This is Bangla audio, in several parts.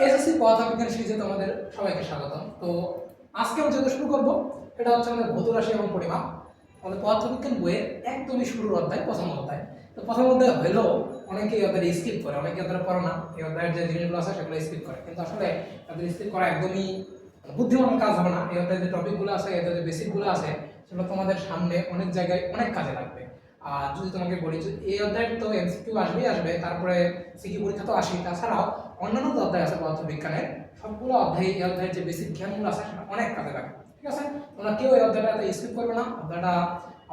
এসএসসি পদার্থবিজ্ঞান সিরিজে তোমাদের সবাইকে স্বাগতম। তো আজকে আমরা যেটা শুরু করব এটা হচ্ছে আমাদের ভৌত রাশি এবং পরিমাপ। আমাদের পদার্থবিজ্ঞান বইয়ের একদমই শুরুর অধ্যায়, প্রথম অধ্যায়। তো প্রথম অধ্যায় হলেও অনেকে এই অধ্যায় স্কিপ করে, অনেকে অধ্যায় পড়ে না, এই অধ্যায়ের যে জিনিসগুলো আছে সেগুলো স্কিপ করে। কিন্তু আসলে তাদের স্কিপ করা একদমই বুদ্ধিমানের কাজ হবে না। এই অধ্যায়ের যে টপিকগুলো আছে, এই অধ্যায়ের যে বেসিকগুলো আছে সেগুলো তোমাদের সামনে অনেক জায়গায় অনেক কাজে লাগবে। আর যদি তোমাকে বলি যে এই অধ্যায়ের তো এমসিকিউ আসবেই আসবে, তারপরে সিকিউ পরীক্ষা তো আসেই, তাছাড়াও অন্যান্য যে অধ্যায় আছে পদার্থবিজ্ঞানের সবগুলো অধ্যায় এই অধ্যায়ের যে বেসিক জ্ঞানগুলো আছে সেটা অনেক কাজে লাগে। ঠিক আছে, তোমরা কেউ এই অধ্যায়টা স্কিপ করবে না। অধ্যায়টা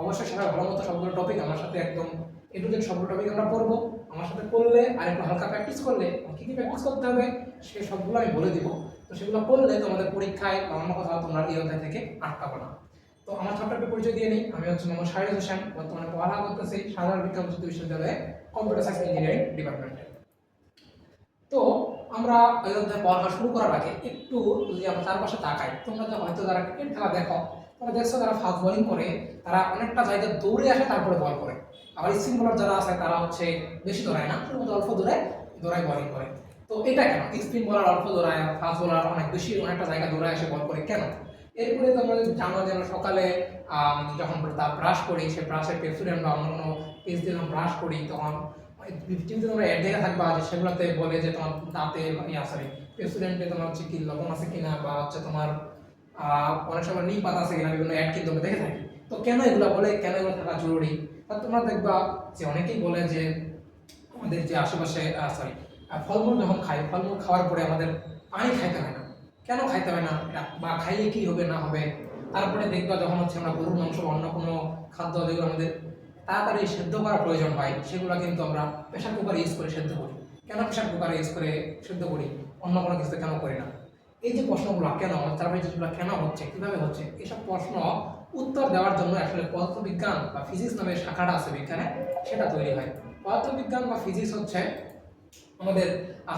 অবশ্যই সেটা ভালো মতো সবগুলো টপিক আমার সাথে একদম এ টু জেড সবগুলো টপিক আমরা পড়বো। আমার সাথে পড়লে আর একটু হালকা প্র্যাকটিস করলে কী কী প্র্যাকটিস করতে হবে সে সবগুলো আমি বলে দিব। তো সেগুলো করলে তোমাদের পরীক্ষায় বা অন্য কোথাও তোমরা এই অধ্যায় থেকে আটকাবো না। তো আমার ছোট্ট একটা পরিচয় দিয়ে নিই। আমি হচ্ছে মোহাম্মদ শাহিদ হোসেন, বর্তমানে পড়ালেখা করতেছি সাধারণ বিজ্ঞান বিশ্ববিদ্যালয়ে কম্পিউটার সায়েন্স ইঞ্জিনিয়ারিং ডিপার্টমেন্টে। তো আমরা এই অধ্যায় পড়া শুরু করার আগে একটু যদি আমরা চারপাশে তাকাই, তোমরা যে হয়তো যারা ক্রিকেট খেলা দেখো, তোমরা দেখছো যারা ফাস্ট বোলিং করে তারা অনেকটা জায়গা দৌড়ে আসে তারপরে বল করে। আবার স্পিন বোলার যারা আছে তারা হচ্ছে বেশি দৌড়ায় না, শুধুমাত্র অল্প দৌড়ায় বোলিং করে। তো এটা কেন? স্পিন বোলার অল্প দৌড়ায়, ফাস্ট বোলার অনেক বেশি অনেকটা জায়গা দৌড়ায় এসে বল করে কেন? এরপরে তোমরা জানো যে আমরা সকালে যখন ব্রাশ করি, সে ব্রাশের পেপসুডেন্ট বা অন্য কোনো পেস্ট দিয়ে যখন ব্রাশ করি তখন টিভিতে তোমরা অ্যাড দেখে থাকবা যে সেগুলোতে বলে যে তোমার দাঁতে সরি পেপসুডেন্টে তোমার হচ্ছে কি লবণ আছে কিনা, বা হচ্ছে তোমার অনেক সময় নিম পাতা আছে কিনা, বিভিন্ন অ্যাড কিন্তু আমরা দেখে থাকি। তো কেন এগুলো বলে, কেন এগুলো থাকা জরুরি? তা তোমরা দেখবা যে অনেকেই বলে যে আমাদের যে আশেপাশে সরি ফলমূল যখন খাই, ফলমূল খাওয়ার পরে আমাদের পানি খাইতে হয় না। কেন খাইতে হয় না, বা খাইলে কি হবে না হবে? তারপরে দেখবা যখন হচ্ছে আমরা গরুর মাংস অন্য কোনো খাদ্য যেগুলো আমাদের তাড়াতাড়ি সেদ্ধ করার প্রয়োজন হয় সেগুলো কিন্তু আমরা প্রেশার কুকারে ইউজ করে সেদ্ধ করি। কেন প্রেশার কুকারে ইউজ করে সেদ্ধ করি, অন্য কোনো কিছু কেন করি না? এই যে প্রশ্নগুলো কেন, তারপরে যেগুলো কেন হচ্ছে, কিভাবে হচ্ছে, এসব প্রশ্ন উত্তর দেওয়ার জন্য আসলে পদার্থবিজ্ঞান বা ফিজিক্স নামের শাখাটা আছে বিজ্ঞানে, সেটা তৈরি হয়। পদার্থবিজ্ঞান বা ফিজিক্স হচ্ছে আমাদের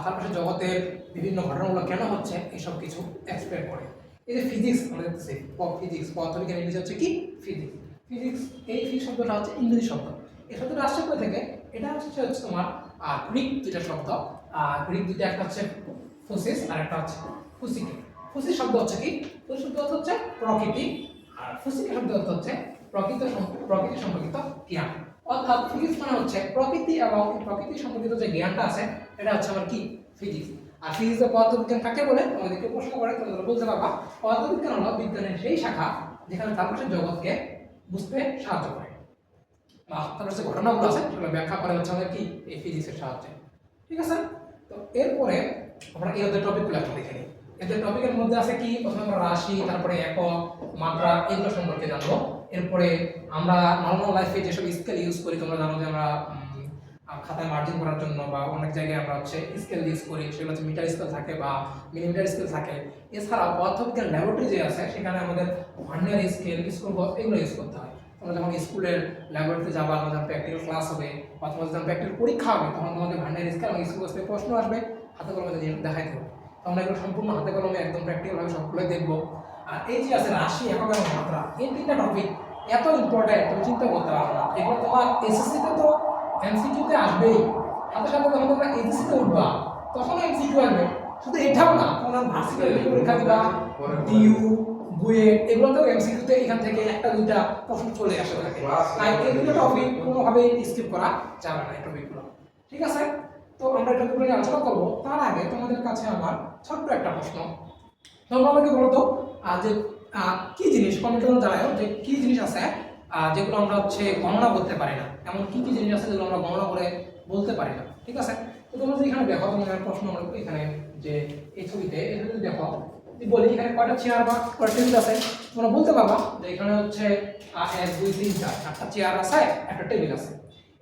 চারপাশে জগতের বিভিন্ন ঘটনাগুলো কেন হচ্ছে এসব কিছু এক্সপ্লেন করে। এই যে ফিজিক্স আমরা দেখতেছি, ফিজিক্স পদার্থবিজ্ঞান ইংরেজি হচ্ছে কি ফিজিক্স। ফিজিক্স এই শব্দটা হচ্ছে ইংরেজি শব্দ। এই শব্দটা আসছে কোথা থেকে? এটা হচ্ছে তোমার গ্রিক দুইটা শব্দ। গ্রিক দুইটা, একটা হচ্ছে ফোসিস আর একটা হচ্ছে ফুসিকে। ফুসিস শব্দ হচ্ছে কি, ফুসিস শব্দ হচ্ছে প্রকৃতি, আর ফুসিকে শব্দ হচ্ছে প্রকৃতি সম্পর্কিত জ্ঞান। অর্থাৎ ফিজিক্স মানে হচ্ছে প্রকৃতি এবং প্রকৃতি সম্পর্কিত যে জ্ঞানটা আছে এটা হচ্ছে আমার কি ফিজিক্স। আর ফিজিক্সের পদার্থবিজ্ঞান কাকে বলে তোমাদেরকে প্রশ্ন করে, তোমরা বলতে পারবা পদার্থবিজ্ঞান হলো বিজ্ঞানের সেই শাখা যেখানে চারপাশের জগৎকে বুঝতে সাহায্য করে, বা তারপর যে ঘটনাগুলো আছে সেগুলো ব্যাখ্যা করে হচ্ছে আমাদের কি এই ফিজিক্সের সাহায্যে। ঠিক আছে, তো এরপরে আমরা এই অধ্যায়ের টপিকগুলো একটু দেখে নিই। এদের টপিকের মধ্যে আছে কি, প্রথমে আমরা রাশি, তারপরে একক, মাত্রা, এগুলো সম্পর্কে জানবো। এরপরে আমরা নর্মাল লাইফে যেসব স্কেল ইউজ করি, তোমরা জানো যে আমরা খাতায় মার্জিন করার জন্য বা অনেক জায়গায় আমরা হচ্ছে স্কেল ইউজ করি, সেগুলো হচ্ছে মিটার স্কেল থাকে বা মিলিমিটার স্কেল থাকে। এছাড়াও পদার্থবিজ্ঞান ল্যাবরেটরি যে আছে সেখানে আমাদের ভার্নিয়ার স্কেল, স্কুল এগুলো ইউজ করতে হয়। তোমরা যখন স্কুলের ল্যাবরেটরিতে যাবা, যখন প্র্যাকটিক্যাল ক্লাস হবে বা তোমাদের যখন প্র্যাকটিক্যাল পরীক্ষা হবে, তখন তোমাদের ভার্নিয়ার স্কেল এবং স্কুল থেকে প্রশ্ন আসবে, হাতে কলমে দেখাইতে হবে। তো আমরা এগুলো সম্পূর্ণ হাতে কলমে একদম প্র্যাকটিক্যালভাবে সবগুলোই দেখবো। আর এই যে আছে রাশি, একক এবং মাত্রা, এই তিনটা টপিক এত ইম্পর্টেন্ট তুমি চিন্তা করতে পারো না। এগুলো তোমার এসএসসিতে তো এমসিকিউতে আসবেই, সাথে সাথে যখন তোমরা এইচএসসিতে উঠবা তখন এমসিকিউ আসবে। শুধু এটাও না, তোমরা ভার্সিটির পরীক্ষা দিবা, ডিইউ, বুয়েট, এগুলোতেও এমসিকিউতে এখান থেকে একটা দুইটা প্রশ্ন চলে আসে থাকে। তাই এই দুটো টপিক কোনোভাবেই স্কিপ করা যাবে না, এই টপিকগুলো। ঠিক আছে, তো আমরা এটা টপিক নিয়ে আলোচনা করবো। তার আগে তোমাদের কাছে আমার ছোট্ট একটা প্রশ্ন। তোমরা আমাকে বলো তো যে কি জিনিস, কমেন্টে তোমরা জানাও যে কি জিনিস আছে যেগুলো আমরা হচ্ছে গণনা করতে পারি না, এমন কি কি জিনিস আছে যেগুলো আমরা গণনা করে বলতে পারি না। ঠিক আছে, তো তোমরা যদি এখানে দেখো, তোমাদের প্রশ্ন এখানে যে এই ছবিতে দেখো, বলি এখানে কয়টা চেয়ার বা কয়টা টেবিল আছে, তোমরা বলতে পারবা যে এখানে হচ্ছে 1 2 3 4 চারটা চেয়ার আছে, একটা টেবিল আছে।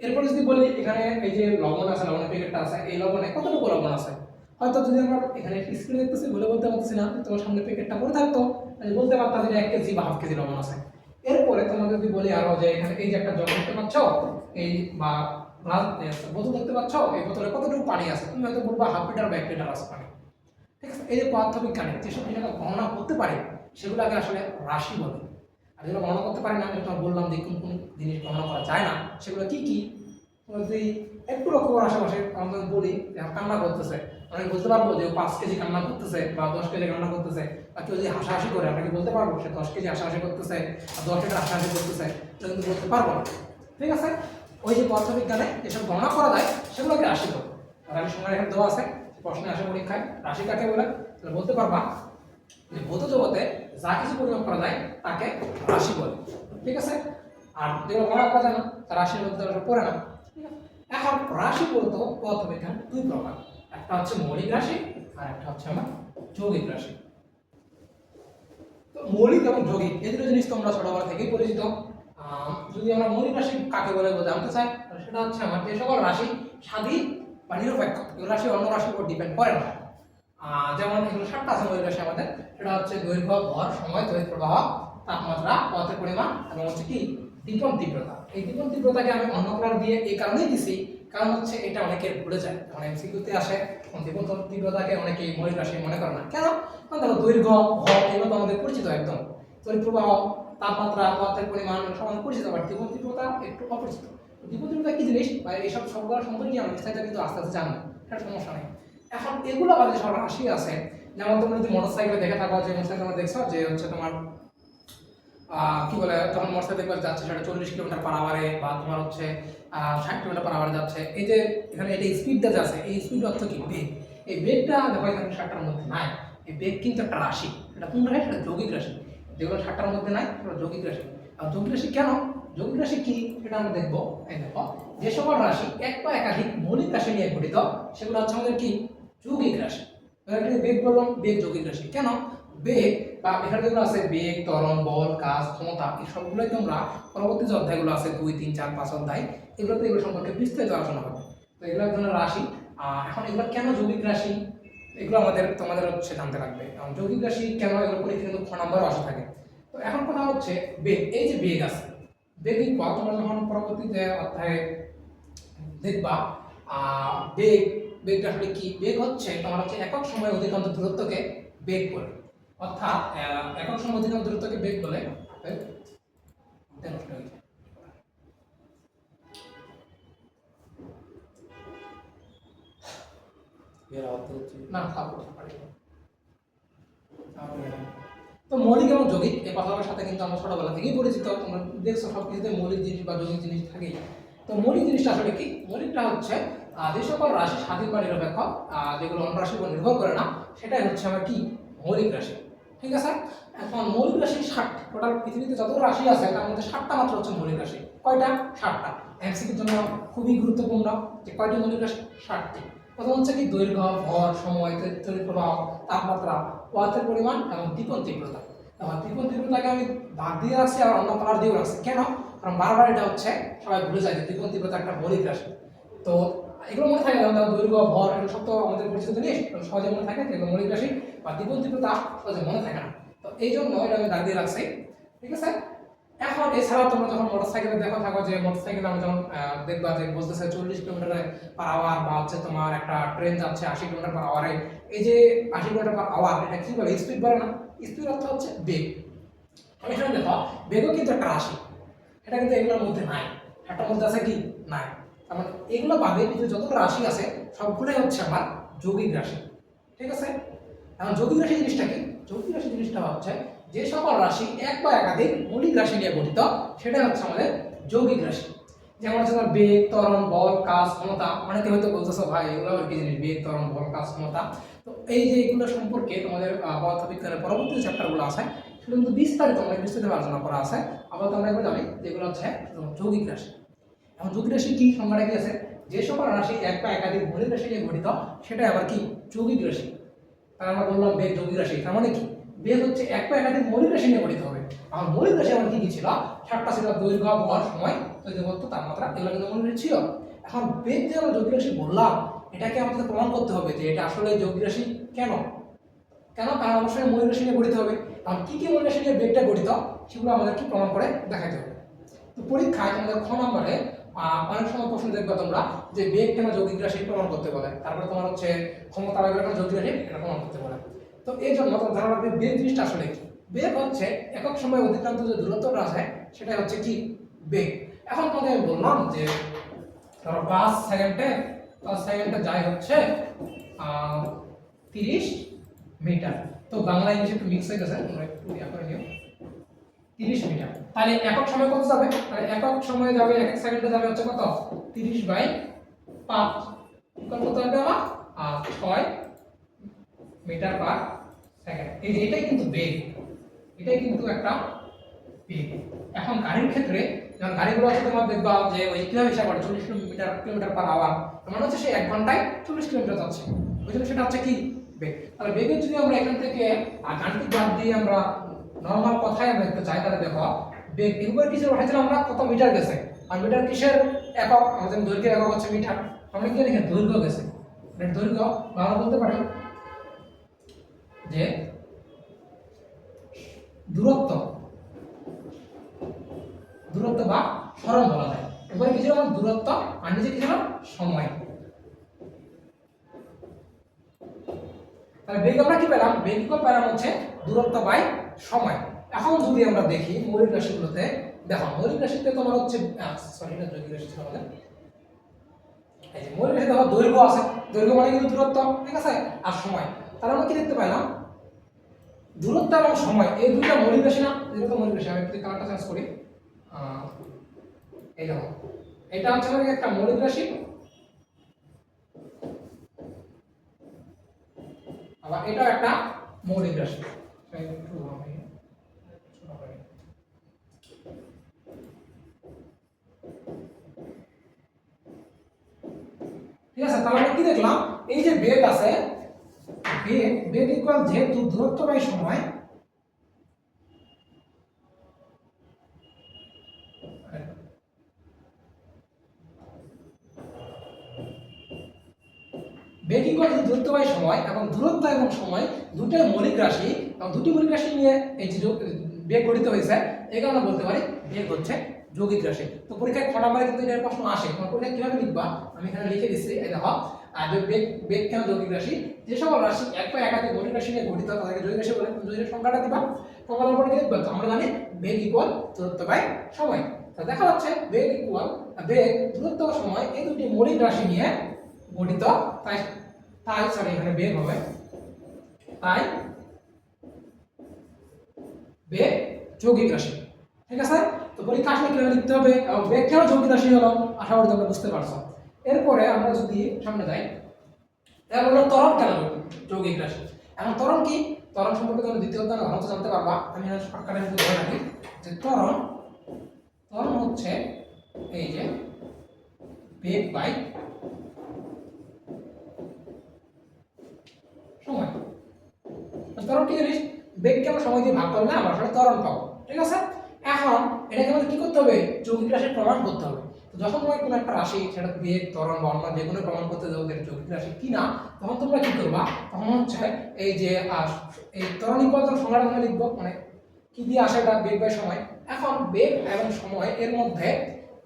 এরপর যদি বলি এখানে এই যে লবণ আছে, লবণের প্যাকেটটা আছে, এই লবণে কতটুকু লবণ আছে, হয়তো যদি আমরা এখানে স্ক্রিনে দেখতেছি বলতে পারতেছি না, তোমার সামনে প্যাকেটটা পড়ে থাকতো বলতে পারতাম যে 1 কেজি বা হাফ কেজি লবণ আছে। এরপরে তোমাকে যদি বলি আরো যে এখানে এই যে একটা জগ দেখতে পাচ্ছ, এই বা বোতল দেখতে পাচ্ছ, এই বোতলে কতটুকু পানি আছে, তুমি হয়তো বলবা হাফ লিটার বা 1 লিটার আছে পানি। ঠিক আছে, এই যে পদার্থবিজ্ঞানে যেসব জিনিস গণনা করতে পারে সেগুলোকে আসলে রাশি বলে। আর যেগুলো গণনা করতে পারে না, তোমার বললাম যে কোন কোন জিনিস গণনা করা যায় না, সেগুলো কি কি। তোমরা যদি একটু লক্ষ্য করার আশেপাশে আমরা বলি যে কান্না করতেছে, আমি বলতে পারবো যে 5 কেজি কান্না করতেছে বা 10 কেজি কান্না করতেছে, বা কেউ যদি হাসাহাসি করে আমরা কি বলতে পারবো সে 10 কেজি হাসাহাসি করতেছে বা 10 লিটার হাসাহাসি করতেছে? এটা কিন্তু বলতে পারবো না। ঠিক আছে, ওই যে পদার্থবিজ্ঞানে যেসব গণনা করা যায় সেগুলোকে রাশি বলে। রাশি সংখ্যা এখানে দেওয়া আছে, প্রশ্নে আসে পরীক্ষায় রাশি কাকে বলে, তাহলে বলতে পারবা যে ভৌত জগতে যা কিছু পরিমাপ করা যায় তাকে রাশি বলে। ঠিক আছে, আর যেগুলো গণনা করা যায় না তা রাশির মধ্যে পড়ে না। এখন রাশি বলতে পদার্থবিজ্ঞান দুই প্রকার, একটা হচ্ছে মৌলিক রাশি আর একটা হচ্ছে আমার যৌগিক রাশি। তো মৌলিক এবং যৌগিক এই দুটো জিনিস তোমরা ছোটবেলা থেকেই পরিচিত। যদি আমরা মৌলিক রাশি কাকে বলে জানতে চাই, সেটা হচ্ছে আমার যে সকল রাশি স্বাধীন বা নিরপেক্ষ, এগুলো রাশি অন্য রাশির উপর ডিপেন্ড করে না। যেমন এগুলো 7টা আছে মৌলিক রাশি আমাদের, সেটা হচ্ছে দৈর্ঘ্য, ভর, সময়, তড়িৎ প্রবাহ, তাপমাত্রা, পদার্থের পরিমাণ এবং হচ্ছে কি দীপন তীব্রতা। এই দীপন তীব্রতাকে আমি অন্য কালার দিয়ে এই কারণেই দিছি, কারণ হচ্ছে এটা অনেকের ভুলে যায়, মানে এমসিকিউতে আসে দীপন তীব্রতাকে অনেকেই মৌলিক রাশি মনে করে না। কেন? কারণ দেখো দৈর্ঘ্য, ভর এগুলো তো আমাদের পরিচিত একদম, তড়িৎ প্রবাহ, তাপমাত্রা, পদার্থের পরিমাণ সব পরিচিত, বাট দীপন তীব্রতা একটু অপরিচিত। দীপন তীব্রতা কি জিনিস বা এইসব সবগুলো সম্পর্কে আমরা বিস্তারিত কিন্তু আস্তে আস্তে জানবো, সেটা সমস্যা নেই। এখন এগুলো বাদে সব রাশি আছে, যেমন তোমরা যদি মোটরসাইকেলে দেখে থাকো, যে মোটরসাইকেল তোমরা দেখছো যে হচ্ছে তোমার কি বলে, তখন মোটরসাইকেল দেখবে যাচ্ছে সেটা 40 কিলোমিটার পার আওয়ারে বা তোমার হচ্ছে 60 কিলোমিটার পার আওয়ারে যাচ্ছে। এই যে এখানে এটা স্পিডটা যাচ্ছে, এই স্পিড অর্থ কি বেগ। এই বেগটা দেখো এখানে 60টার মধ্যে নাই, এই বেগ কিন্তু একটা রাশি। এটা কোন রাশি? সেটা যৌগিক রাশি। যেগুলো 60টার মধ্যে নাই সেটা যৌগিক রাশি। আর যৌগিক রাশি কেন? যৌগিক রাশি কি সেটা আমরা দেখবো। এই দেখো, যে সকল রাশি এক বা একাধিক মৌলিক রাশি নিয়ে গঠিত সেগুলো হচ্ছে আমাদের কি যৌগিক রাশি। বেগ বললাম, বেগ যৌগিক রাশি। কেন? বেগ বা এখানে যেগুলো আছে বেগ, ত্বরণ, বল, কাজ, ক্ষমতা, এই সবগুলোই তোমরা পরবর্তী যে অধ্যায়গুলো আছে 2, 3, 4, 5 অধ্যায়, এগুলোতে এগুলো সম্পর্কে বিস্তারিত আলোচনা হবে। তো এগুলো এক ধরনের রাশি। এখন এগুলো কেন যৌগিক রাশি এগুলো তোমাদের হচ্ছে জানতে লাগবে। কারণ যৌগিক রাশি কেন এগুলো পরীক্ষা কিন্তু খ নাম্বারও আসে থাকে। তো এখন কথা হচ্ছে বেগ, এই যে বেগ আছে, বেগ ইকুয়াল তোমরা যখন পরবর্তীতে অধ্যায়ে দেখবা বেগটা আসলে কি। বেগ হচ্ছে তোমার হচ্ছে একক সময় অতিক্রান্ত দূরত্বকে বেগ বলে, অর্থাৎ একক সময় অতিক্রান্ত দূরত্বকে বেগ বলে। না তো মৌলিক এবং যৌগিক এই কথাটার সাথে কিন্তু আমরা ছোটবেলা থেকেই পরিচিত। তোমরা দেখছো সব কিছুতে মৌলিক জিনিস বা যৌগিক জিনিস থাকেই। তো মৌলিক জিনিসটা আসলে কি? মৌলিকটা হচ্ছে যে সকল রাশি স্বাধীন বা নিরপেক্ষ, যেগুলো অন্য রাশির উপর নির্ভর করে না, সেটাই হচ্ছে আমার কি মৌলিক রাশি। ঠিক আছে, এখন মৌলিক রাশি 60, টোটাল পৃথিবীতে যত রাশি আছে তার মধ্যে 7টা মাত্র হচ্ছে মৌলিক রাশি। কয়টা? 7টা। এমসিকিউর জন্য খুবই গুরুত্বপূর্ণ যে কয়টি মৌলিক রাশি? 7টি। প্রথম হচ্ছে কি দৈর্ঘ্য, ভর, সময়, তড়িৎ প্রবাহ, তাপমাত্রা, পদার্থের পরিমাণ এবং দীপন তীব্রতা। দীপন তীব্রতাকে আমি ভাগ দিয়ে রাখছি আর অন্য কালার দিয়েও রাখছি। কেন? কারণ বারবার এটা হচ্ছে সবাই ভুলে যায় যে দীপন তীব্রতা একটা মৌলিক রাশি। তো এগুলো মনে থাকে, যেমন দৈর্ঘ্য, ভর, এগুলো সব তো আমাদের পরিচিত জিনিস, সহজে মনে থাকে। এগুলো মৌলিক রাশি বা দীপন তীব্রতা সহজে মনে থাকে না। তো এই জন্য এটা আমি দাগ দিয়ে রাখছি। ঠিক আছে, এখন এছাড়া তোমরা যখন মোটরসাইকেলে দেখো থাকো যে মোটরসাইকেলে আমরা যখন দেখবা যে বলতেছে 40 কিলোমিটার পার আওয়ার, বা হচ্ছে তোমার একটা ট্রেন যাচ্ছে 80 কিলোমিটার পার আওয়ারে, এই যে 80 কিলোমিটার পার আওয়ার এটা কি বলে? স্পিড বলে না? স্পিড অর্থ হচ্ছে বেগ। এখানে দেখো বেগও কিন্তু একটা রাশি, এটা কিন্তু এগুলোর মধ্যে নাই। একটার মধ্যে আছে কি? নাই। তার মানে এগুলো বাদে যত রাশি আছে সবগুলোই হচ্ছে আমার যৌগিক রাশি। ঠিক আছে, এখন যৌগিক রাশি জিনিসটা কি? যৌগিক রাশি জিনিসটা হচ্ছে যে সকল রাশি এক বা একাধিক মৌলিক রাশি নিয়ে গঠিত সেটা হচ্ছে আমাদের যৌগিক রাশি। যেমন হচ্ছে তোমার বেগ, ত্বরণ, বল, কাজ, ক্ষমতা। অনেকে হয়তো বলতেছো ভাই এগুলো কি জিনিস, বেগ, ত্বরণ, বল, কাজ, ক্ষমতা। তো এই যে এগুলো সম্পর্কে তোমাদের পদার্থবিজ্ঞানের পরবর্তী চ্যাপ্টারগুলো আছে সেগুলো কিন্তু বিস্তারিত আলোচনা করা আছে। আবার আমরা এগুলো জানি যেগুলো হচ্ছে যৌগিক রাশি। এখন যৌগিক রাশি কি? সংজ্ঞাটা কি আছে? যে সকল রাশি এক বা একাধিক মৌলিক রাশি নিয়ে গঠিত সেটাই আবার কি যৌগিক রাশি। তার আমরা বললাম বেগ যৌগিক রাশি, তার মানে কি বেগ হচ্ছে এক বা একাধিক মৌলিক রাশি নিয়ে গঠিত হবে। আর মৌলিক রাশি আমার কি কি ছিল? 7টা ছিল, দৈর্ঘ্য, ভর, সময়, তড়িৎ, তাপমাত্রা, এগুলো কিন্তু মৌলিক রাশি ছিল। এখন বেগ যে আমরা যৌগিক রাশি বললাম, এটাকে আমাদের প্রমাণ করতে হবে যে এটা আসলে যৌগিক রাশি। কেন? কারণ অবশ্যই মৌলিক রাশি নিয়ে গঠিত হবে। কারণ কি কি মৌলিক রাশি নিয়ে বেগটা গঠিত সেগুলো আমাদের কি প্রমাণ করে দেখাতে হবে। তো পরীক্ষায় তোমাদের খ নম্বরে অনেক সময় প্রশ্ন দেখবে তোমরা যে বেগ কেন যৌগিক রাশি প্রমাণ করতে বলে, তারপরে তোমার হচ্ছে ক্ষমতা কেন যৌগিক রাশি এটা প্রমাণ করতে বলে। তো এই জন্য তোমার ধারণা রাখবে বেগ জিনিসটা আসলে কি। বেগ হচ্ছে একক সময় অতিক্রান্ত যে দূরত্বটা আছে সেটা হচ্ছে কি বেগ। এখন তোমাদের আমি বললাম যে ধরো 5 সেকেন্ডে যায় হচ্ছে 30 মিটার। তো বাংলা ইংলিশ একটু মিক্স হয়ে গেছে, তোমরা একটু ইয়া করে নিও। 30 মিটার, তাহলে একক সময় কত যাবে? তাহলে একক সময়ে যাবে, এক এক সেকেন্ডে যাবে হচ্ছে কত? 30/5 ইকুয়াল কত হবে আমার? 6 মিটার পার সেকেন্ড। এই যে এটাই কিন্তু বেগ, এটাই কিন্তু একটা বেগ। এখন গাড়ির ক্ষেত্রে যখন গাড়িগুলো আছে তোমরা দেখবা যে ওই কিভাবে হিসাব করে 40 কিলোমিটার পার আওয়ার, মানে হচ্ছে সে 1 ঘন্টায় 40 কিলোমিটার যাচ্ছে, ওই জন্য সেটা হচ্ছে কি বেগ। তাহলে বেগের যদি আমরা এখান থেকে গাণিতিক বাদ দিয়ে আমরা নরমাল কথায় আমরা দেখতে চাই, তাহলে দেখো বেগ এগুলোর কিছু উঠাইছিলাম আমরা কত মিটার গেছে, আর মিটার কিসের একক? আমাদের দৈর্ঘ্যের একক হচ্ছে মিটার। আমরা কি লিখে দৈর্ঘ্য গেছে, দৈর্ঘ্য আমরা বলতে পারি যে দূরত্ব বা সরণ বলা যায়। উপরে কি ছিল দূরত্ব, আর নিচে কি ছিল সময়। তাহলে বেগ আমরা কি পেলাম? বেগ ইকুয়াল পেলাম হচ্ছে দূরত্ব বাই সময়। এখন যদি আমরা দেখি মৌলিক রাশিগুলোতে, দেখো মৌলিক রাশিতে তোমার হচ্ছে সরি এটা যৌগিক রাশি ছিল আমাদের। এই যে মৌলিক রাশিতে দেখো দৈর্ঘ্য আছে, দৈর্ঘ্য মানে কিন্তু দূরত্ব, ঠিক আছে, আর সময়। তাহলে আমরা কি দেখতে পেলাম? দূরত্ব এবং সময় এই দুটো মৌলিক রাশি না? যেহেতু মৌলিক রাশি, আমি যদি কালারটা চেঞ্জ করি, এই দেখো এটা হচ্ছে একটা মৌলিক রাশি, আবার এটা একটা মৌলিক রাশি। ঠিক আছে, তাহলে আমরা কি দেখলাম? এই যে বেগ আছে, বেগ ইকুয়াল যেহেতু দূরত্ব বাই সময়, বেগ ইকুয়াল দূরত্ব বাই সময়, এবং দূরত্ব এবং সময় দুটোই মৌলিক রাশি, এবং দুটি মৌলিক রাশি নিয়ে এই যে বেগ গঠিত হয়েছে, এই কারণে বলতে পারি বেগ হচ্ছে যৌগিক রাশি। তো পরীক্ষায় 6 নম্বরে কিন্তু এর প্রশ্ন আসে, তোমার পরীক্ষায় কিভাবে লিখবা আমি এখানে লিখে দিচ্ছি। এই দেখো বেগ কেন যৌগিক রাশি? যে সকল রাশি এক বা একাধিক মৌলিক রাশি নিয়ে গঠিত তাদেরকে যৌগিক রাশি বলে। যৌগিক সংখ্যাটা দিবা, সংখ্যার উপরে কি লিখবা? তো আমরা জানি বেগ ইকুয়াল দূরত্ব বাই সময়। তো দেখা যাচ্ছে বেগ দূরত্ব ও সময় এই দুটি মৌলিক রাশি নিয়ে গঠিত, তাই সরি এখানে বেগ হবে, তাই বেগ যৌগিক রাশি। ঠিক আছে, তো পরীক্ষা আসলে কিভাবে লিখতে হবে এবং বেগ কেন যৌগিক রাশি হলো, আশা করি তোমরা বুঝতে পারছো। এরপরে আমরা যদি সামনে যাই, তাহলে হলো ত্বরণ কেন যৌগিক রাশি। এখন ত্বরণ কি? ত্বরণ সম্পর্কে তোমরা দ্বিতীয় অধ্যায়ে ভালো তো জানতে পারবা। আমি শর্টকাটে একটু বলে রাখি যে ত্বরণ হচ্ছে এই যে বেগ বাই সময়। ত্বরণ কি জিনিস? বেগকে আমরা সময় দিয়ে ভাগ করলে আমরা আসলে ত্বরণ পাবো। ঠিক আছে, এখন এটাকে আমাদের কি করতে হবে? যৌগিক রাশির প্রমাণ করতে হবে। তো যখন তোমার কোনো একটা রাশি, সেটা বেগ, ত্বরণ বা অন্য যে কোনো প্রমাণ করতে যাবো যৌগিক রাশি কিনা, তখন তোমরা কি করবা? তখন হচ্ছে এই যে এই ত্বরণ ইকুয়াল সংখ্যাটা আমরা লিখবো, মানে কি দিয়ে আসে এটা বেগ বাই সময়। এখন বেগ এবং সময় এর মধ্যে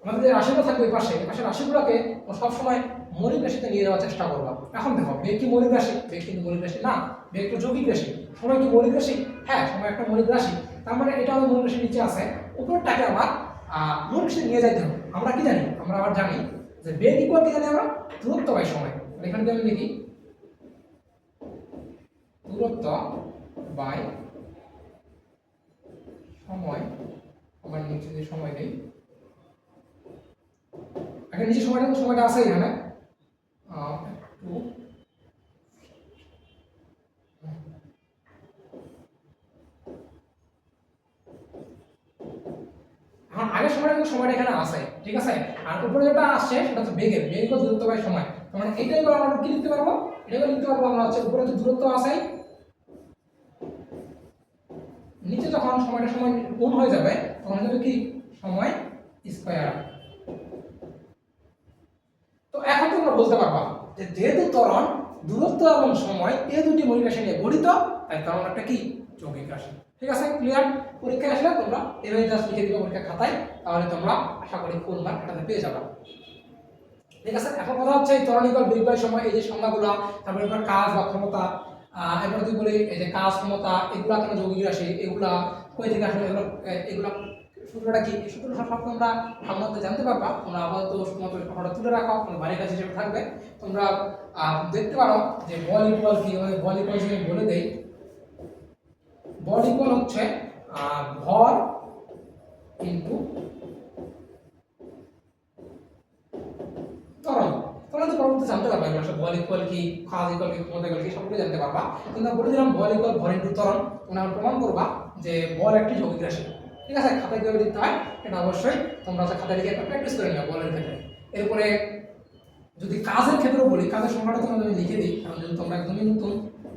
আমাদের যে রাশিগুলো থাকবে এই পাশে রাশিগুলোকে সবসময় মৌলিক রাশিতে নিয়ে যাওয়ার চেষ্টা করবা। এখন দেখো বেগ কি মৌলিক রাশি? বেগ কিন্তু মৌলিক রাশি না, বেগ তো যৌগিক রাশি। সময় কি মৌলিক রাশি? হ্যাঁ, সময় একটা মৌলিক রাশি। তার মানে এটা আমাদের মৌলিক রাশির নিচে আছে, উপরটাকে আবার মৌলিক রাশিতে নিয়ে যাইতে হবে। আমরা কি জানি? আমরা আবার জানি যে বেগ ইকুয়াল কি জানি আমরা? দূরত্ব বাই সময়। এখানে আমি লিখি দূরত্ব বাই সময়। আমার নিচে যে সময় নেই, এখানে নিচে সময়টা আছে এখানে এখন আগের সময়টা এখানে আছে, ঠিক আছে, আর উপরে যেটা আসছে সেটা হচ্ছে বেগের, বেগ বা দূরত্ব বাই সময়। তার মানে এইটাই আমরা কি লিখতে পারবো? এটাকে লিখতে পারবো আমরা হচ্ছে উপরে যে দূরত্ব আছে, নিচে যখন সময় গুণ হয়ে যাবে তখন হবে কি সময় স্কয়ার। তো এখন তোমরা বলতে পারবা যে যেহেতু ত্বরণ, দূরত্ব এবং সময় এই দুটি মৌলিক রাশি নিয়ে গঠিত, তাই ত্বরণ একটা কি যৌগিক রাশি। ঠিক আছে, ক্লিয়ার? পরীক্ষায় আসলে তোমরা এভাবে জাস্ট লিখে দিবে পরীক্ষা খাতায়, তাহলে তোমরা আশা করি ফুল মার্ক এটাতে পেয়ে যাবে। ঠিক আছে, এখন কথা হচ্ছে এই ত্বরণ ইকুয়াল বেগ বাই সময়, এই যে সংজ্ঞাগুলো, তারপরে কাজ বা ক্ষমতা, এরপর তুই বলি এই যে কাজ, ক্ষমতা, এগুলা কেন যৌগিক রাশি, এগুলা কই থেকে আসলে এগুলা সূত্রটা কি? এই সূত্রটা সব তোমরা ভালোমতো জানতে পারবা। তোমরা আপাতত শুধুমাত্র ফটোটা তুলে রাখো, তোমার বাড়ির কাছে হিসেবে থাকবে। তোমরা দেখতে পারো যে বল ইকুয়াল কি হয়। বল ইকুয়াল যদি আমি বলে দেই, বল ইকুয়াল হচ্ছে ভর ইনটু ত্বরণ। তোমরা তো পরবর্তীতে জানতে পারবা আসলে বল ইকুয়াল কি, কাজ ইকুয়াল কি, ক্ষমতা ইকুয়াল কি, সবগুলো জানতে পারবা। কিন্তু বলে দিলাম বল ইকুয়াল ভর ইনটু ত্বরণ। তোমরা প্রমাণ করবা যে বল একটি যৌগিক রাশি। ঠিক আছে, খাতায় কিভাবে লিখতে হয় এটা অবশ্যই তোমরা খাতায় লিখে একটা প্র্যাকটিস করে নিও বলের ক্ষেত্রে। এরপরে যদি কাজের ক্ষেত্রেও বলি, কাজের সংখ্যাটা তোমাদের আমি লিখে দিই, কারণ যদি তোমরা একদমই নতুন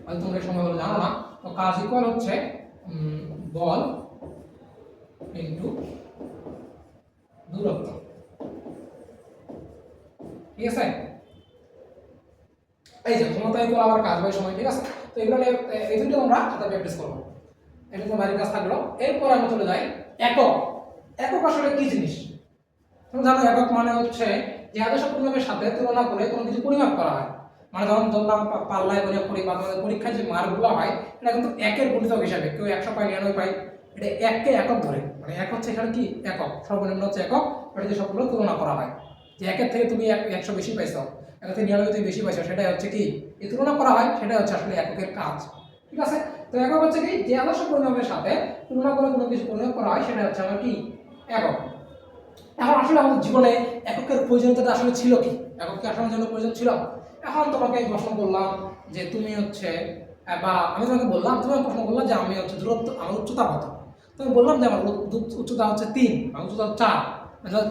হয়তো তোমরা এই সময়গুলো জানো না। তো কাজ ইকুয়াল হচ্ছে বল ইনটু দূরত্ব। ঠিক আছে, এই যে ক্ষমতা ইকুয়াল আবার কাজ বাই সময়। ঠিক আছে, তো এগুলো এই দুটো আমরা খাতায় প্র্যাকটিস করবো। এটা তো বাড়ির কাজ থাকলো। এরপর আমি চলে যাই একক। একক আসলে কি জিনিস? তোমরা জানো একক মানে হচ্ছে যে আদর্শ পরিমাপের সাথে তুলনা করে কোনো কিছু পরিমাপ করা হয়। মানে ধরুন তোমরা পাল্লায় পরিমাপ করি বা তোমাদের পরীক্ষায় যে মার্কগুলো হয় এটা কিন্তু একের গুণিতক হিসাবে, কেউ 100 পায় 99 পায়, এটা এককে একক ধরে। মানে এক হচ্ছে এখানে কি একক, সর্বনিম্ন হচ্ছে একক। এটা যে সবগুলো তুলনা করা হয় যে একের থেকে তুমি 100 বেশি পাইছো, একের থেকে 99 তুমি বেশি পাইছো, সেটাই হচ্ছে কি এই তুলনা করা হয়, সেটাই হচ্ছে আসলে এককের কাজ। ঠিক আছে, তো একক হচ্ছে কি যে আদর্শ পরিমাপের সাথে তুলনা করে কোনো কিছু পরিমাপ করা হয়, সেটা হচ্ছে আমার কি একক। এখন আসলে আমাদের জীবনে এককের প্রয়োজনীয়তা আসলে ছিল কি? একক কি আসলে জন্য প্রয়োজন ছিল? এখন তোমাকে প্রশ্ন করলাম যে তুমি হচ্ছে, বা আমি তোমাকে বললাম, তুমি প্রশ্ন করলাম যে আমি হচ্ছে দূরত্ব, আমার উচ্চতা কত? তুমি বললাম যে আমার উচ্চতা হচ্ছে 3, আমার উচ্চতা 4,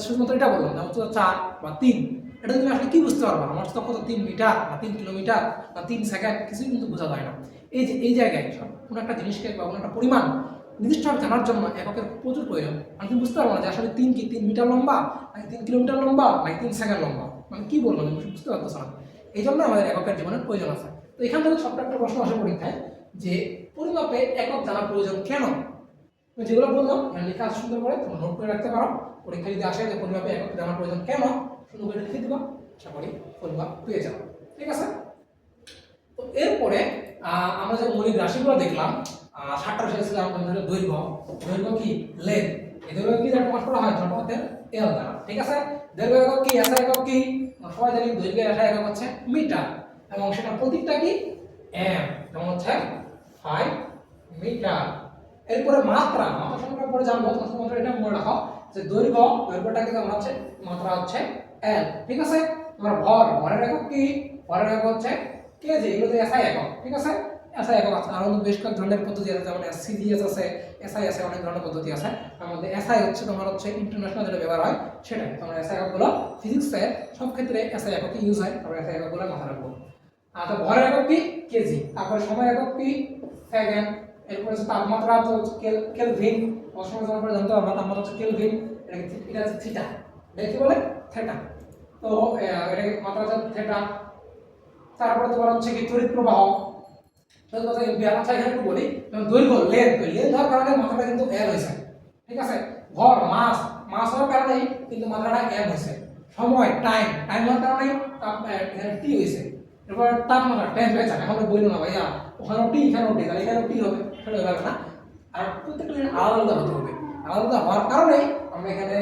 শুধুমাত্র এটা বললাম না উচ্চতা 4 বা 3। এটা তুমি আসলে কি বুঝতে পারবা আমার উচ্চতা কত, 3 মিটার বা 3 কিলোমিটার বা 3 সেকেন্ড, কিছুই কিন্তু বোঝা যায় না। এই যে এই জায়গায় কোনো একটা জিনিসকে বা কোনো একটা পরিমাণ নির্দিষ্টভাবে জানার জন্য এককের প্রচুর প্রয়োজন। আমি তুমি বুঝতে পারবো না যে আসলে 3 কি 3 মিটার লম্বা, নাকি 3 কিলোমিটার লম্বা, নাকি 3 সেকেন্ড লম্বা, মানে কি বলবো আমি বুঝতে পারতেছ না। এই জন্য আমাদের এককের জীবনের প্রয়োজন আছে। তো এখান থেকে ছোট্ট একটা প্রশ্ন আসে পরীক্ষায় যে পরিমাপে একক জানা প্রয়োজন কেন? যেগুলো বললাম লেখা সুন্দর করে তোমরা নোট করে রাখতে পারো। পরীক্ষা যদি আসে যে পরিমাপে একক জানা প্রয়োজন কেন, সুন্দর করে লিখে দিবা, আশা করি পরিমাপ পেয়ে যাবো। ঠিক আছে, তো এরপরে আমরা যে মৌলিক রাশিগুলো দেখলাম, 7টা রাশি ছিল। আমাদের দৈর্ঘ্য, দৈর্ঘ্য কি লেন্থ, এই দৈর্ঘ্য কি দ্বারা প্রকাশ করা হয় ছোট হাতের এল দ্বারা। ঠিক আছে, দৈর্ঘ্য একক কি, এসআই একক কি, সবাই জানি দৈর্ঘ্যের এসআই একক হচ্ছে মিটার, এবং সেটা প্রতীকটা কি এম, যেমন হচ্ছে 5 মিটার। এরপরে মাত্রা, মাত্রা সম্পর্কে পরে জানবো, তোমাদের এটা মনে রাখো যে দৈর্ঘ্যটাকে আমরা হচ্ছে মাত্রা হচ্ছে এল। ঠিক আছে, তোমার ভর, ভরের একক কি, ভরের একক হচ্ছে কেজি, এগুলো তো এসআই একক। ঠিক আছে, এসআই একক আছে, আরো বেশ কয়েক ধরনের পদ্ধতি আছে, যেমন এসসিডিএস আছে, এসআই আছে, অনেক ধরনের পদ্ধতি আছে। তার মধ্যে এসআই হচ্ছে তোমার হচ্ছে ইন্টারন্যাশনাল যেটা ব্যবহার হয় সেটাই। তোমরা এসআই এককগুলো ফিজিক্সের সব ক্ষেত্রে এসআই এককই ইউজ হয়, তোমরা এসআই এককগুলো মাথায় রাখবো। তো ভরের একক কি কেজি, তারপরে সময় একক কি সেকেন্ড, এরপর হচ্ছে তাপমাত্রা তো কেলভিন, অসময় জানার পরে জানতে পারবা তাপমাত্রা হচ্ছে কেলভিন, এটা হচ্ছে থিটা, এটা কি বলে থিটা। তো এটা মাত্রা হচ্ছে থিটা। তারপরে তোমার হচ্ছে কি তড়িৎ প্রবাহ, সেটা কথা এম্পিয়ার। আচ্ছা এখানে একটু বলি, যেমন দৈর্ঘ্য লেন্থ, লেন্থ হওয়ার কারণে মাত্রাটা কিন্তু এল হয়েছে। ঠিক আছে, ভর মাস, মাস হওয়ার কারণে কিন্তু মাত্রাটা এম হয়েছে। সময় টাইম, টাইম হওয়ার কারণে টি হয়েছে। এরপর তাপমাত্রা টেম্পারেচার, এখন বললো না ভাইয়া ওখানেও টি এখানেও টি, তাহলে এখানেও টি হবে, সেটা হবে না। আর প্রত্যেকটা আলাদা আলাদা হতে হবে। আলাদা হওয়ার কারণে আমরা এখানে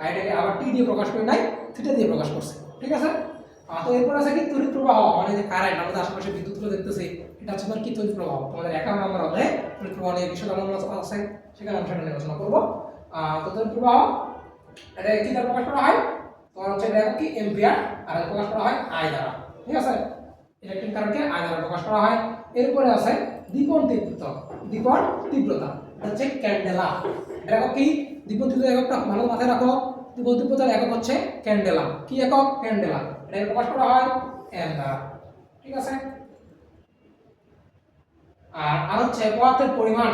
এটাকে আবার টি দিয়ে প্রকাশ করি নাই, থিটা দিয়ে প্রকাশ করছি। ঠিক আছে, তো এরপর আছে কি তড়িৎ প্রবাহ, মানে যে কারেন্ট, আমাদের আশেপাশে বিদ্যুৎগুলো দেখতেছি, এটা হচ্ছে কি তড়িৎ প্রবাহ। তোমাদের 1 নম্বর অধ্যায়ে তড়িৎ প্রবাহ নিয়ে বিষয় আলোচনা আছে, সেখানে আমি সেটা নিয়ে আলোচনা করবো। তো তড়িৎ প্রবাহ এটা কি দ্বারা প্রকাশ করা হয়, তোমার হচ্ছে এটা কি এম্পিয়ার, আর এটা প্রকাশ করা হয় আই দ্বারা। ঠিক আছে, ইলেকট্রিক কারেন্টকে আই দ্বারা প্রকাশ করা হয়। এরপরে আছে দীপন তীব্রতা, দীপন তীব্রতা এটা হচ্ছে ক্যান্ডেলা। এটা কি দীপন তীব্রতা এককটা ভালো মাথায় রাখো, দীপন তীব্রতার একক হচ্ছে ক্যান্ডেলা। কি একক? ক্যান্ডেলা। এটা প্রকাশ করা হয় এম দ্বারা। ঠিক আছে, আর হচ্ছে পদার্থের পরিমাণ,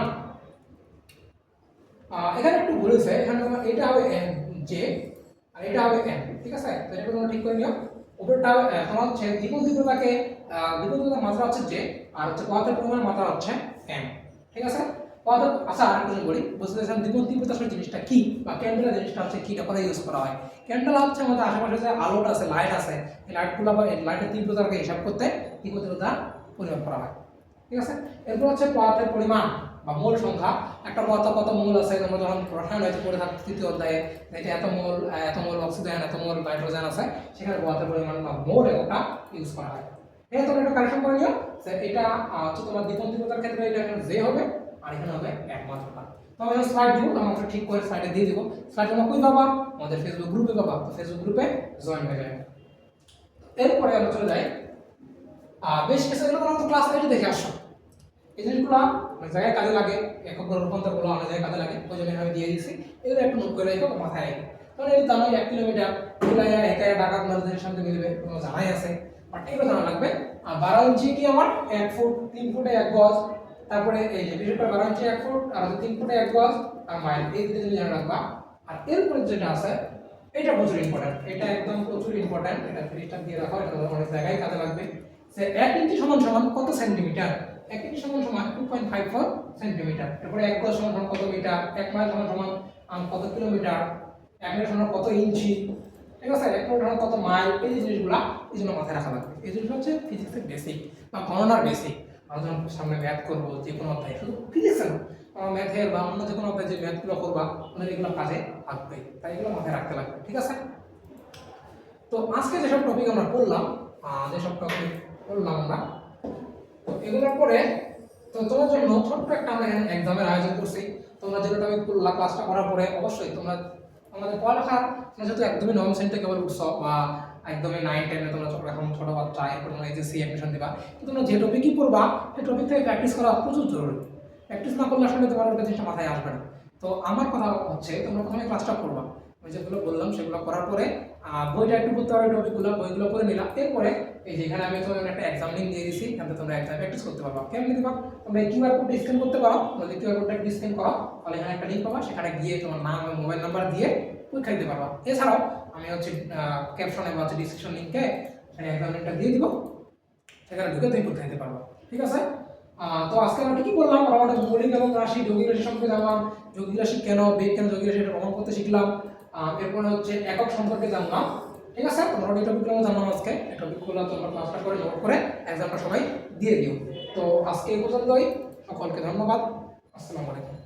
এখানে একটু বলেছে, এখানে এটা হবে এম জে আর এটা হবে এম। ঠিক আছে, তো এটা তোমরা ঠিক করে নিও। উপরটা তোমার হচ্ছে দ্বিগুণ তীব্রতাকে, দ্বিগুণ তীব্রতার মাত্রা হচ্ছে জে, আর হচ্ছে পদার্থের পরিমাণ মাত্রা হচ্ছে এম। ঠিক আছে, পদার্থ। আচ্ছা আর কিছু বলি, বুঝতে চাইছেন দ্বিগুণ তীব্রতা আসলে জিনিসটা কি, বা ক্যান্ডেলা জিনিসটা হচ্ছে কি, এটা ইউজ করা হয়। ক্যান্ডেলা হচ্ছে আমাদের আশেপাশে যে আলোটা আছে, লাইট আছে, এই লাইটগুলো বা লাইটের তীব্রতাকে হিসাব করতে দ্বিগুণ তীব্রতা পরিমাপ করা হয়। ঠিক আছে। এরপর হচ্ছে পদার্থের পরিমাণ বা মোল সংখ্যা। একটা পদার্থ কত মোল আছে, আমরা যখন রসায়ন হয়তো পড়ে থাকি তৃতীয় অধ্যায়ে, এটা এত মোল অক্সিজেন, এত মোল নাইট্রোজেন আছে, সেখানে পদার্থের পরিমাণ বা মোল একটা ইউজ করা হয়। ঠিক আছে, তোমরা একটা কারেকশন করে নিও যে এটা হচ্ছে তোমার দ্বিপন্থীয়তার ক্ষেত্রে এটা এখানে যে হবে আর এখানে হবে একমাত্রতা। তো আমি স্লাইড দিব, আমরা ঠিক করে স্লাইডে দিয়ে দিব। স্লাইড তোমরা কই পাবা? আমাদের ফেসবুক গ্রুপে পাবা, তো ফেসবুক গ্রুপে জয়েন হয়ে যাবে। এরপরে আমরা চলে যাই বেশ কিছু এগুলো তোমরা তো ক্লাস 8 দেখে আসছো, এই জিনিসগুলো অনেক জায়গায় কাজে লাগে, একক রূপান্তরগুলো অনেক জায়গায় কাজে লাগে, ওই জন্য আমি দিয়ে দিচ্ছি। এগুলো একটু নোট করে রাখো, মাথায় রাখো। কারণ এই জানো 1 কিলোমিটার এগুলা একাই ঢাকা তোমাদের সাথে মিলবে, তোমরা জানাই আছে, বাট এগুলো জানা লাগবে। আর 12 ইঞ্চি কি আমার 1 ফুট, 3 ফুটে 1 গজ, তারপরে এই যে বিশেষ করে 12 ইঞ্চি 1 ফুট আর 3 ফুটে 1 গজ আর মাইল, এই দুটো জিনিস জানা রাখবা। আর এরপরে যেটা আছে এটা প্রচুর ইম্পর্টেন্ট, এটা একদম প্রচুর ইম্পর্টেন্ট, এটা ফিনিশটা দিয়ে রাখো, এটা অনেক জায়গায় কাজে লাগবে। যে 1 ইঞ্চি সমান সমান কত সেন্টিমিটার, 1 ইঞ্চি সমান সমান 2.54 সেন্টিমিটার। তারপরে 1 গজ সমান কত মিটার, 1 মাইল সমান সমান কত কিলোমিটার, 1 মিটার সমান কত ইঞ্চি, ঠিক আছে, 1 কিলোমিটার সমান কত মাইল, এই জিনিসগুলো এই জন্য মাথায় রাখা লাগবে। এই জিনিসগুলো হচ্ছে ফিজিক্সের বেসিক বা গণনার বেসিক। আমরা যখন সামনে ম্যাথ করবো যে কোনো অধ্যায়, শুধু ফিজিক্সে না, ম্যাথের বা অন্য যে কোনো অধ্যায় যে ম্যাথগুলো করবা ওদের এগুলো কাজে আসবে, তাই এগুলো মাথায় রাখতে লাগবে। ঠিক আছে, তো আজকে যেসব টপিক আমরা পড়লাম, যেসব টপিক পড়লাম আমরা, তো এগুলোর পরে তো তোমার জন্য ছোট্ট একটা আমরা এখানে এক্সামের আয়োজন করছি। তোমরা যেটা টপিক পড়লা ক্লাসটা করার পরে অবশ্যই তোমরা আমাদের পড়ালেখার যেহেতু একদমই নবম শ্রেণীতে কেবল উঠছো বা একদমই 9 10 তোমরা এখন ছোট বাচ্চা, এরপর তোমরা এইচএসসি অ্যাডমিশন দিবা, তো তোমরা যে টপিকই পড়বা সেই টপিক থেকে প্র্যাকটিস করা প্রচুর জরুরি। প্র্যাকটিস না করলে আসলে তোমার ওটা জিনিসটা মাথায় আসবে না। তো আমার কথা হচ্ছে তোমরা প্রথমে ক্লাসটা করবা, আমি যেগুলো বললাম সেগুলো করার পরে বইটা একটু পড়তে হবে, বইগুলো পড়ে নিলাম। এরপরে এই যে এখানে আমি তোমাদের একটা এক্সাম লিংক দিয়ে দিয়েছি, এখানে তোমরা এক্সাম প্র্যাকটিস করতে পারবা। কেমন দিবা? তোমরা এই কিউআর কোডটা স্ক্যান করতে পারো, যদি কিউআর কোডটা স্ক্যান করো তাহলে এখানে একটা লিংক পাবা, সেখানে গিয়ে তোমার নাম এবং মোবাইল নাম্বার দিয়ে পরীক্ষা দিতে পারবা। এছাড়াও আমি হচ্ছে ক্যাপশনে বা হচ্ছে ডিসক্রিপশন লিংকে সেখানে এক্সাম লিংকটা দিয়ে দিব, সেখানে ঢুকে তুমি পরীক্ষা দিতে পারবা। ঠিক আছে, তো আজকে আমরা কি বললাম? আমাদের মৌলিক এবং রাশি, যৌগিক রাশি সম্পর্কে জানলাম, যৌগিক রাশি কেন, বেগ কেন, যৌগিক রাশি এটা প্রমাণ করতে শিখলাম। এরপরে হচ্ছে একক সম্পর্কে জানলাম। ঠিক আছে, তোমরা এই টপিকগুলো জানলাম আজকে। এই টপিকগুলো তোমরা ক্লাসটা করে নোট করে এক্সামটা সবাই দিয়ে দিও। তো আজকে এই পর্যন্তই, সকলকে ধন্যবাদ, আসসালামু আলাইকুম।